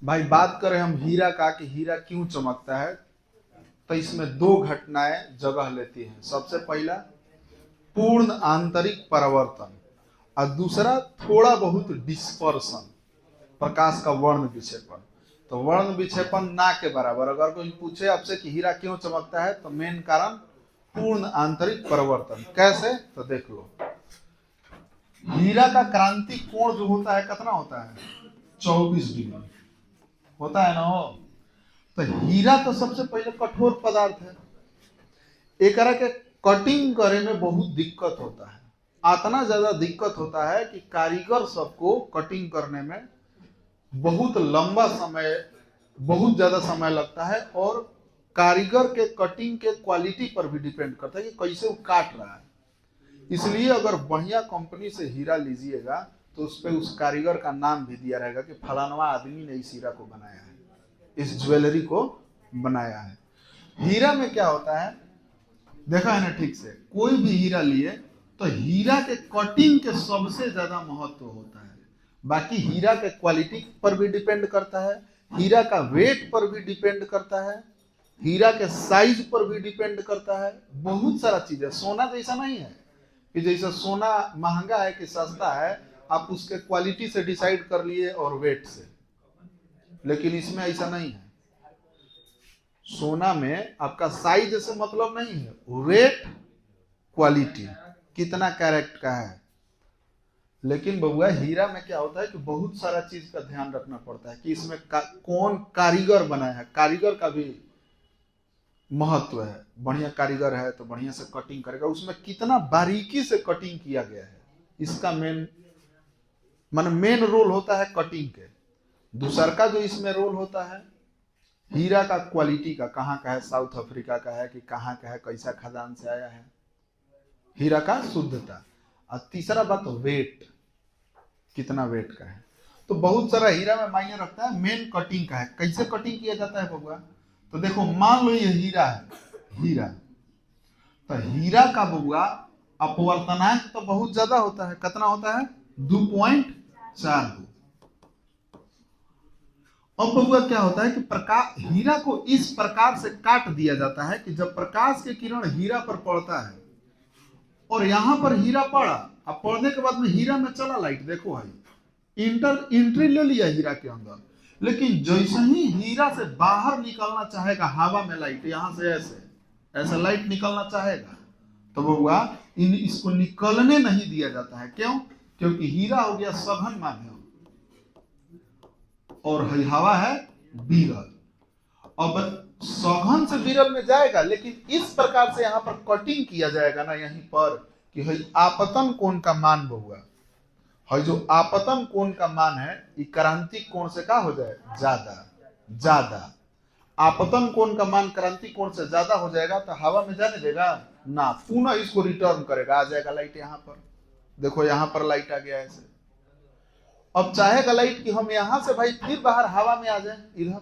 भाई बात करें हम हीरा का कि हीरा क्यों चमकता है, तो इसमें दो घटनाएं जगह लेती हैं। सबसे पहला पूर्ण आंतरिक परावर्तन और दूसरा थोड़ा बहुत डिस्पर्शन, प्रकाश का वर्ण विक्षेपण। तो वर्ण विक्षेपण ना के बराबर। अगर कोई पूछे आपसे कि हीरा क्यों चमकता है, तो मेन कारण पूर्ण आंतरिक परिवर्तन। कैसे, तो देख लो। हीरा का क्रांति कोण जो होता है कितना होता है, 24 डिग्री होता है ना हो। तो हीरा तो सबसे पहले कठोर पदार्थ है, एक के कटिंग करे में बहुत दिक्कत होता है। इतना ज्यादा दिक्कत होता है कि कारीगर सबको कटिंग करने में बहुत लंबा समय, बहुत ज्यादा समय लगता है। और कारीगर के कटिंग के क्वालिटी पर भी डिपेंड करता है कि कैसे वो काट रहा है। इसलिए अगर बढ़िया कंपनी से हीरा लीजिएगा तो उस पर उस कारीगर का नाम भी दिया रहेगा कि फलानवा आदमी ने इस हीरा को बनाया है, इस ज्वेलरी को बनाया है। हीरा में क्या होता है, देखा है ना ठीक से, कोई भी हीरा लिए तो हीरा के कटिंग के सबसे ज्यादा महत्व होता है। बाकी हीरा के क्वालिटी पर भी डिपेंड करता है, हीरा का वेट पर भी डिपेंड करता है, हीरा के साइज पर भी डिपेंड करता है। बहुत सारा चीज है। सोना जैसा नहीं है कि जैसा सोना महंगा है कि सस्ता है, आप उसके क्वालिटी से डिसाइड कर लिए और वेट से। लेकिन इसमें ऐसा नहीं है। सोना में आपका साइज से मतलब नहीं है, वेट, क्वालिटी, कितना कैरेट का है। लेकिन बबुआ हीरा में क्या होता है कि बहुत सारा चीज का ध्यान रखना पड़ता है कि इसमें कौन कारीगर बनाया है। कारीगर का भी महत्व है। बढ़िया कारीगर है तो बढ़िया से कटिंग करेगा, उसमें कितना बारीकी से कटिंग किया गया है, इसका मेन रोल होता है कटिंग के। दूसर का जो इसमें रोल होता है हीरा का क्वालिटी का, कहाँ का है, साउथ अफ्रीका का है कि कहाँ का है, कैसा खदान से आया है, हीरा का शुद्धता। और तीसरा बात वेट, कितना वेट का है। तो बहुत सारा हीरा में मायने रखता है। मेन कटिंग का है, कैसे कटिंग किया जाता है बबुआ। तो देखो मान लो ये हीरा है, हीरा, तो हीरा का बबुआ अपवर्तनांक तो बहुत ज्यादा होता है। कितना होता है, 2.42। अब बबुआ क्या होता है कि प्रकाश, हीरा को इस प्रकार से काट दिया जाता है कि जब प्रकाश के किरण हीरा पर पड़ता है और यहां पर हीरा पड़ा, अब पड़ने के बाद में हीरा में चला लाइट, देखो भाई एंट्री ले लिया हीरा के अंदर। लेकिन जैसे ही हीरा से बाहर निकलना चाहेगा हवा में लाइट, यहां से ऐसे ऐसे लाइट निकलना चाहेगा, तो बबुआ इसको निकलने नहीं दिया जाता है। क्यों, क्योंकि हीरा हो गया सघन माध्यम और हवा है विरल। अब सघन से विरल में जाएगा, लेकिन इस प्रकार से यहां पर कटिंग किया जाएगा ना यहीं पर कि है आपतन कोण का मान बबुआ है, जो आपतन कोण का मान है ये क्रांतिक कोण से का हो जाए, ज्यादा ज्यादा। आपतन कोण का मान क्रांतिक कोण से ज्यादा हो जाएगा तो हवा में जाने देगा ना, पुनः इसको रिटर्न करेगा, आ जाएगा लाइट यहाँ पर। देखो यहाँ पर लाइट आ गया ऐसे। अब चाहेगा लाइट कि हम यहां से भाई फिर बाहर हवा में आ जाए इधर,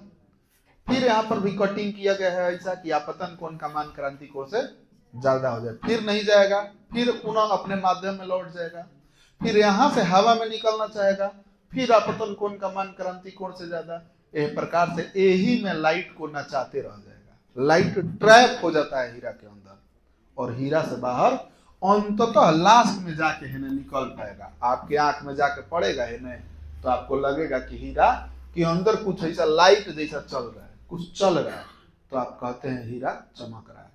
फिर यहाँ पर भी कटिंग किया गया है ऐसा कि आपतन कोण का मान क्रांति कोण से ज्यादा हो जाए, फिर नहीं जाएगा, फिर पुनः अपने माध्यम में लौट जाएगा, फिर यहां से हवा में निकलना चाहेगा, फिर आपतन कोण का मान क्रांति कोण से ज्यादा। इस प्रकार से यही में लाइट को नचाते रह जाएगा। लाइट ट्रैप हो जाता है हीरा के अंदर और हीरा से बाहर अंततः लास्ट में जाके है निकल पाएगा। आपके आंख में जाके पड़ेगा है तो आपको लगेगा कि हीरा के अंदर कुछ ऐसा लाइट जैसा चल रहा है, कुछ चल रहा है, तो आप कहते हैं हीरा चमक रहा है।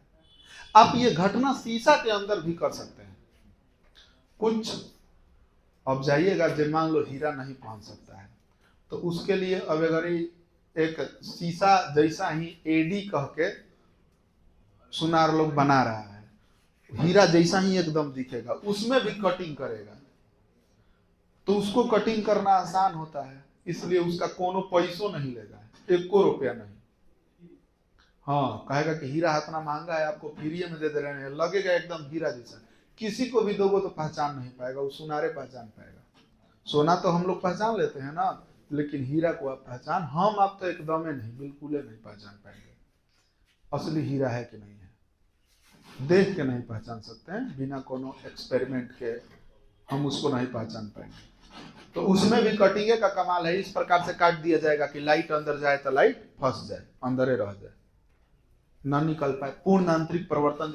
आप ये घटना शीशा के अंदर भी कर सकते हैं कुछ। अब जाइएगा जब मान लो हीरा नहीं पहन सकता है तो उसके लिए अब अगर एक शीशा जैसा ही एडी कह के सुनार लोग बना रहा है, हीरा जैसा ही एकदम दिखेगा, उसमें भी कटिंग करेगा तो उसको कटिंग करना आसान होता है, इसलिए उसका कोनो पैसों नहीं लेगा, 1 रुपया नहीं। हाँ, कहेगा कि हीरा इतना महंगा है आपको फ्री में दे दे रहे हैं, लगेगा एकदम हीरा जैसा। किसी को भी दोगे तो पहचान नहीं पाएगा, वो सुनारे पहचान पाएगा। सोना तो हम लोग पहचान लेते हैं ना, लेकिन हीरा को आप पहचान, हम आप तो एकदम नहीं, बिल्कुल नहीं पहचान पाएंगे असली हीरा है कि नहीं है। देख के नहीं पहचान सकते हैं, बिना कोनो एक्सपेरिमेंट के हम उसको नहीं पहचान पाएंगे। तो उसमें भी कटिंग का कमाल है, इस प्रकार से काट दिया जाएगा कि लाइट अंदर जाए तो लाइट फंस जाए, अंदर रह जाए, ना निकल पाए। पूर्ण आंतरिक परिवर्तन